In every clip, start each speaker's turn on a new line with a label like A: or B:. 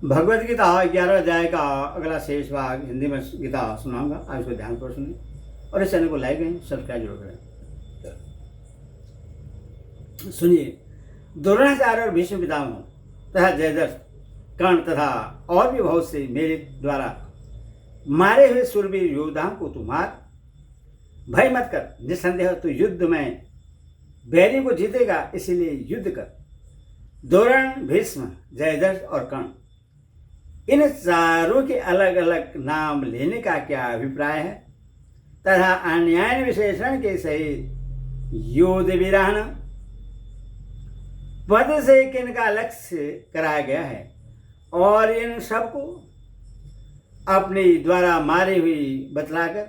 A: भगवद गीता 11 अध्याय का अगला शेष भाग हिंदी में गीता सुनाऊंगा। आप इसको ध्यान पर सुनिए और इस चैनल को लाइक करें, सब्सक्राइब जरूर करें। सुनिए, द्रोणाचार्य और भीष्म पितामह तथा जयद्रथ, कर्ण तथा और भी बहुत से मेरे द्वारा मारे हुए शूरवीर योद्धाओं को तू मार। भय मत कर, निसंदेह तू युद्ध में बैरी को जीतेगा, इसीलिए युद्ध कर। द्रोण, भीष्म, जयद्रथ और कर्ण, इन चारों के अलग अलग नाम लेने का क्या अभिप्राय है तथा अन्याय विशेषण के सहित योद्ध वीरान पद से किनका लक्ष्य कराया गया है और इन सबको अपने द्वारा मारी हुई बतलाकर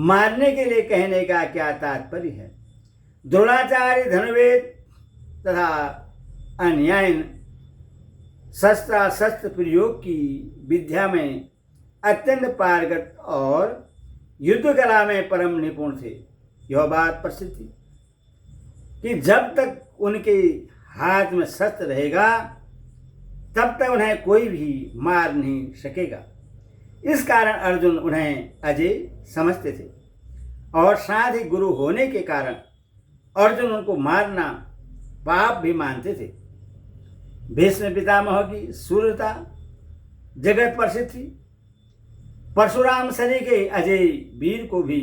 A: मारने के लिए कहने का क्या तात्पर्य है। द्रोणाचार्य धनुर्वेद तथा अन्यायन शस्त्र प्रयोग की विद्या में अत्यंत पारंगत और युद्ध कला में परम निपुण थे। यह बात प्रसिद्ध थी कि जब तक उनके हाथ में शस्त्र रहेगा तब तक उन्हें कोई भी मार नहीं सकेगा। इस कारण अर्जुन उन्हें अजय समझते थे और साथ ही गुरु होने के कारण अर्जुन उनको मारना पाप भी मानते थे। भीष्म पितामह की शूरता जगत प्रसिद्ध थी। परशुराम सरी के अजय वीर को भी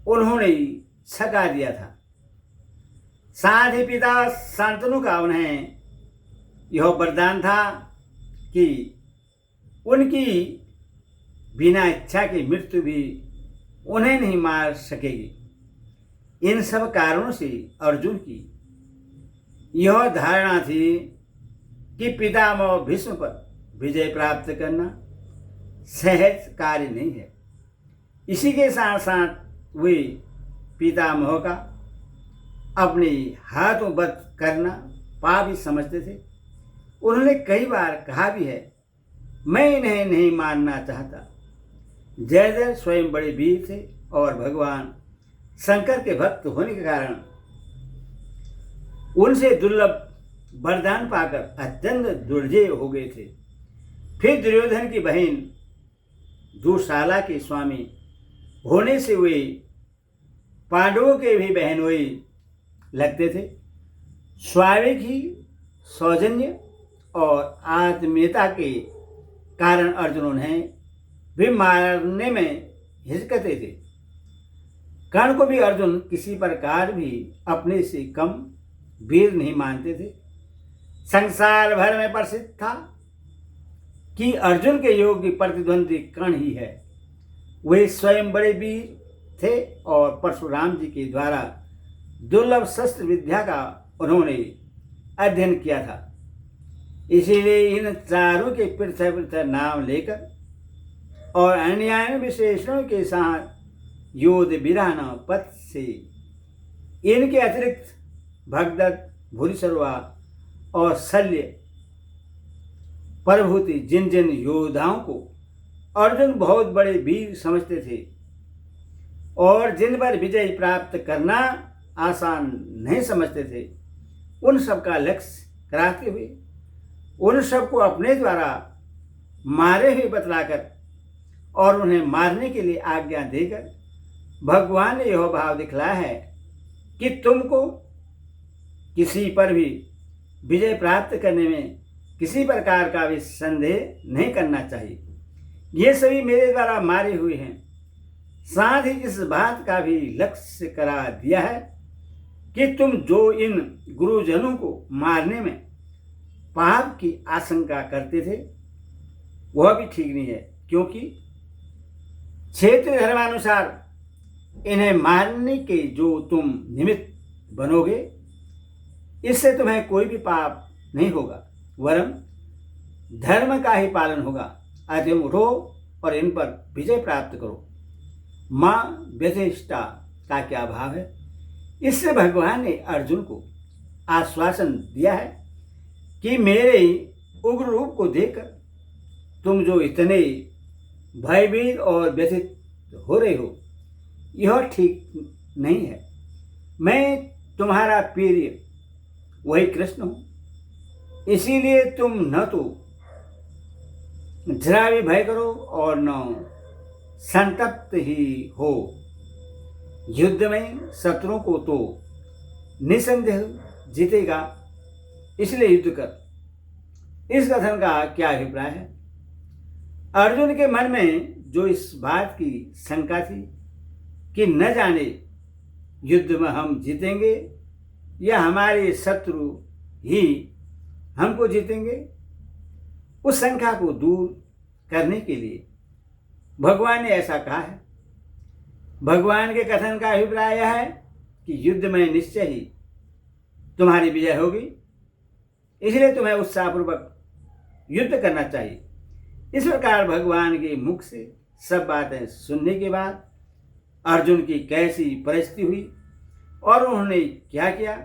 A: उन्होंने छका दिया था। साथ ही पिता शांतनु का उन्हें यह वरदान था कि उनकी बिना इच्छा की मृत्यु भी उन्हें नहीं मार सकेगी। इन सब कारणों से अर्जुन की यह धारणा थी कि पितामह भीष्म पर विजय प्राप्त करना सहज कार्य नहीं है। इसी के साथ साथ वे पितामह का अपने हाथों वध करना पाप ही समझते थे। उन्होंने कई बार कहा भी है, मैं इन्हें नहीं मानना चाहता। जयद्रथ स्वयं बड़े वीर थे और भगवान शंकर के भक्त होने के कारण उनसे दुर्लभ वरदान पाकर अत्यंत दुर्जय हो गए थे। फिर दुर्योधन की बहन दुशाला के स्वामी होने से वे पांडवों के भी बहनोई लगते थे। स्वाभाविक ही सौजन्य और आत्मीयता के कारण अर्जुन उन्हें भी मारने में हिचकते थे। कर्ण को भी अर्जुन किसी प्रकार भी अपने से कम वीर नहीं मानते थे। संसार भर में प्रसिद्ध था कि अर्जुन के योग्य प्रतिद्वंदी कर्ण ही है। वे स्वयं बड़े वीर थे और परशुराम जी के द्वारा दुर्लभ शस्त्र विद्या का उन्होंने अध्ययन किया था। इसीलिए इन चारों के पृथक पृथक नाम लेकर और अन्याय विशेषणों के साथ योद्ध वीराना पद से इनके अतिरिक्त भगदत्त, भूरिश्रवा और शल्य प्रभृति जिन जिन योद्धाओं को अर्जुन बहुत बड़े वीर समझते थे और जिन पर विजय प्राप्त करना आसान नहीं समझते थे, उन सब का लक्ष्य कराते हुए उन सबको अपने द्वारा मारे हुए बतलाकर और उन्हें मारने के लिए आज्ञा देकर भगवान ने यह भाव दिखलाया है कि तुमको किसी पर भी विजय प्राप्त करने में किसी प्रकार का भी संदेह नहीं करना चाहिए। ये सभी मेरे द्वारा मारे हुए हैं। साथ ही इस बात का भी लक्ष्य करा दिया है कि तुम जो इन गुरुजनों को मारने में पाप की आशंका करते थे वह भी ठीक नहीं है, क्योंकि क्षेत्रीय धर्मानुसार इन्हें मारने के जो तुम निमित्त बनोगे इससे तुम्हें कोई भी पाप नहीं होगा, वरन धर्म का ही पालन होगा। अतः उठो और इन पर विजय प्राप्त करो। माँ व्यथिष्ठा का क्या भाव है। इससे भगवान ने अर्जुन को आश्वासन दिया है कि मेरे उग्र रूप को देखकर तुम जो इतने भयभीत और व्यथित हो रहे हो यह ठीक नहीं है। मैं तुम्हारा प्रिय वही कृष्ण हूँ। इसीलिए तुम न तो जरा भी भय करो और न संतप्त ही हो। युद्ध में शत्रुओं को तो निसंदेह जीतेगा, इसलिए युद्ध कर। इस कथन का क्या अभिप्राय है? अर्जुन के मन में जो इस बात की शंका थी कि न जाने युद्ध में हम जीतेंगे या हमारे शत्रु ही हमको जीतेंगे, उस शंका को दूर करने के लिए भगवान ने ऐसा कहा है। भगवान के कथन का अभिप्राय यह है कि युद्ध में निश्चय ही तुम्हारी विजय होगी, इसलिए तुम्हें उत्साहपूर्वक युद्ध करना चाहिए। इस प्रकार भगवान के मुख से सब बातें सुनने के बाद अर्जुन की कैसी परिस्थिति हुई और उन्होंने क्या किया,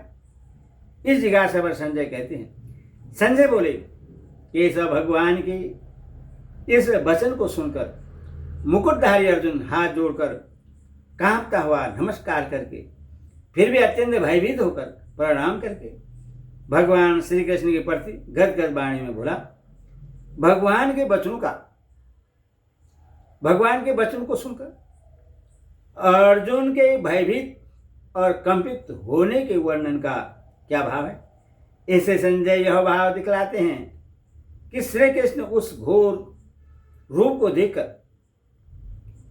A: इस जिज्ञासा पर संजय कहते हैं। संजय बोले कि सब भगवान के इस वचन को सुनकर मुकुटधारी अर्जुन हाथ जोड़कर कांपता हुआ नमस्कार करके फिर भी अत्यंत भयभीत होकर प्रणाम करके भगवान श्री कृष्ण के प्रति गदगद वाणी में बोला। भगवान के वचन को सुनकर अर्जुन के भयभीत और कंपित होने के वर्णन का क्या भाव है? इससे संजय यह भाव दिखलाते हैं कि श्री कृष्ण उस घोर रूप को देखकर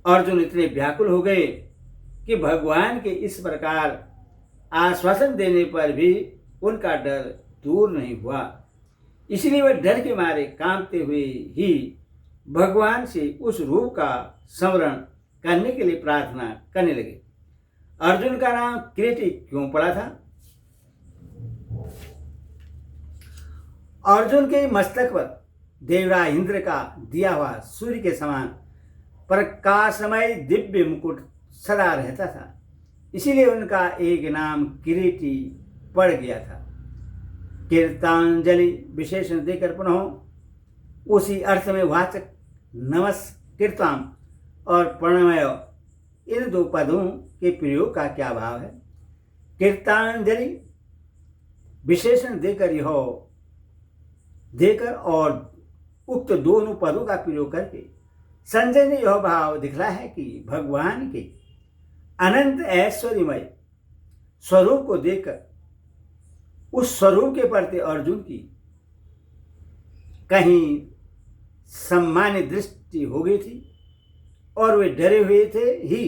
A: अर्जुन इतने व्याकुल हो गए कि भगवान के इस प्रकार आश्वासन देने पर भी उनका डर दूर नहीं हुआ। इसलिए वह डर के मारे कांपते हुए ही भगवान से उस रूप का स्मरण करने के लिए प्रार्थना करने लगे। अर्जुन का नाम किरीटी क्यों पड़ा था? अर्जुन के मस्तक पर देवराज इंद्र का दिया हुआ सूर्य के समान प्रकाशमय दिव्य मुकुट सदा रहता था, इसीलिए उनका एक नाम किरीटी पड़ गया था। कीर्तांजलि विशेषण देकर पुनः उसी अर्थ में वाचक नमस्कृताम और प्रणमय इन दो पदों के प्रयोग का क्या भाव है? कीर्तांजलि विशेषण देकर और उक्त दोनों पदों का प्रयोग करके संजय ने यह भाव दिखला है कि भगवान के अनंत ऐश्वर्यमय स्वरूप को देखकर उस स्वरूप के प्रति अर्जुन की कहीं सम्मान्य दृष्टि हो गई थी और वे डरे हुए थे ही।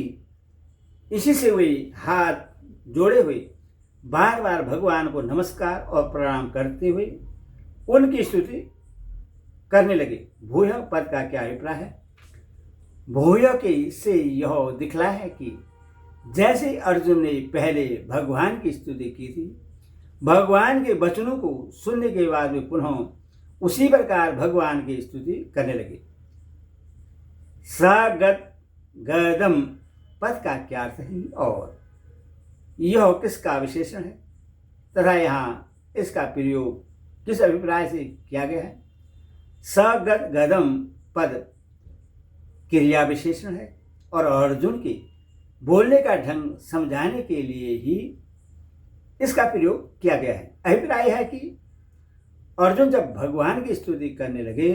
A: इसी से वे हाथ जोड़े हुए बार बार भगवान को नमस्कार और प्रणाम करते हुए उनकी स्तुति करने लगे। भूय पद का क्या अभिप्राय है? भूय के से यह दिखला है कि जैसे अर्जुन ने पहले भगवान की स्तुति की थी, भगवान के वचनों को सुनने के बाद वे पुनः उसी प्रकार भगवान की स्तुति करने लगे। गदम पद का क्या अर्थ है और यह किसका विशेषण है तथा यहाँ इसका प्रयोग किस अभिप्राय से किया गया है? गदम पद क्रिया विशेषण है और अर्जुन के बोलने का ढंग समझाने के लिए ही इसका प्रयोग किया गया है। अभिप्राय है कि अर्जुन जब भगवान की स्तुति करने लगे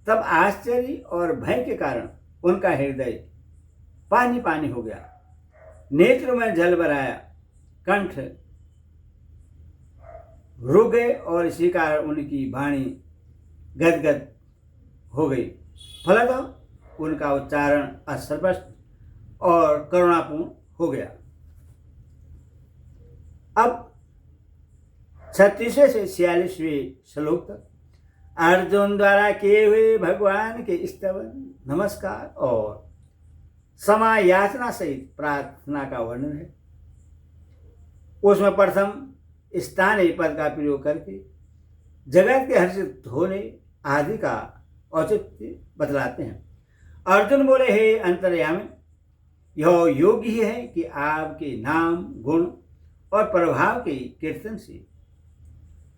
A: तब आश्चर्य और भय के कारण उनका हृदय पानी पानी हो गया, नेत्र में जल भराया, कंठ रुक गए और इसी कारण उनकी वाणी गदगद हो गई। फलतः उनका उच्चारण अस्पष्ट और करुणापूर्ण हो गया। अब 36वें से 46वें श्लोक तक अर्जुन द्वारा किए हुए भगवान के स्तवन, नमस्कार और समायाचना सहित प्रार्थना का वर्णन है। उसमें प्रथम स्थानीय पद का प्रयोग करके जगत के हर्षित होने आदि का औचित्य बतलाते हैं। अर्जुन बोले, हे अंतर्यामी, यह योग्य ही है कि आपके नाम, गुण और प्रभाव के कीर्तन से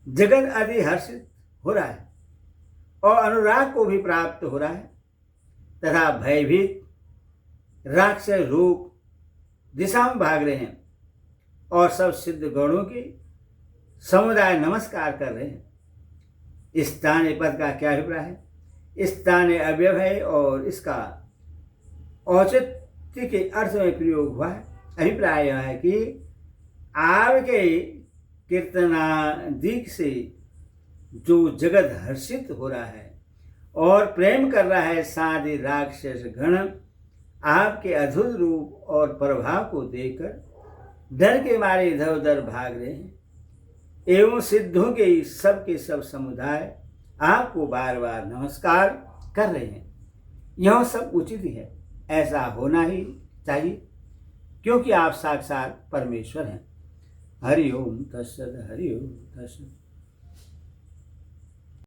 A: जगत आदि हर्षित हो रहा है और अनुराग को भी प्राप्त हो रहा है तथा भयभीत राक्षस रूप दिशा में भाग रहे हैं और सब सिद्ध गणों के समुदाय नमस्कार कर रहे हैं। स्थानीय पद का क्या अभिप्राय है? स्थानीय अवयव है और इसका औचित्य के अर्थ में प्रयोग हुआ है। अभिप्राय यह है कि आपके कीर्तनादि से जो जगत हर्षित हो रहा है और प्रेम कर रहा है, साधि राक्षस गण आपके अद्भुत रूप और प्रभाव को देखकर डर के मारे इधर उधर भाग रहे हैं, एवं सिद्धों के सब समुदाय आपको बार बार नमस्कार कर रहे हैं। यह सब उचित ही है, ऐसा होना ही चाहिए, क्योंकि आप साक्षात परमेश्वर हैं। हरि ओम तत्सत, हरि ओम तत्सत।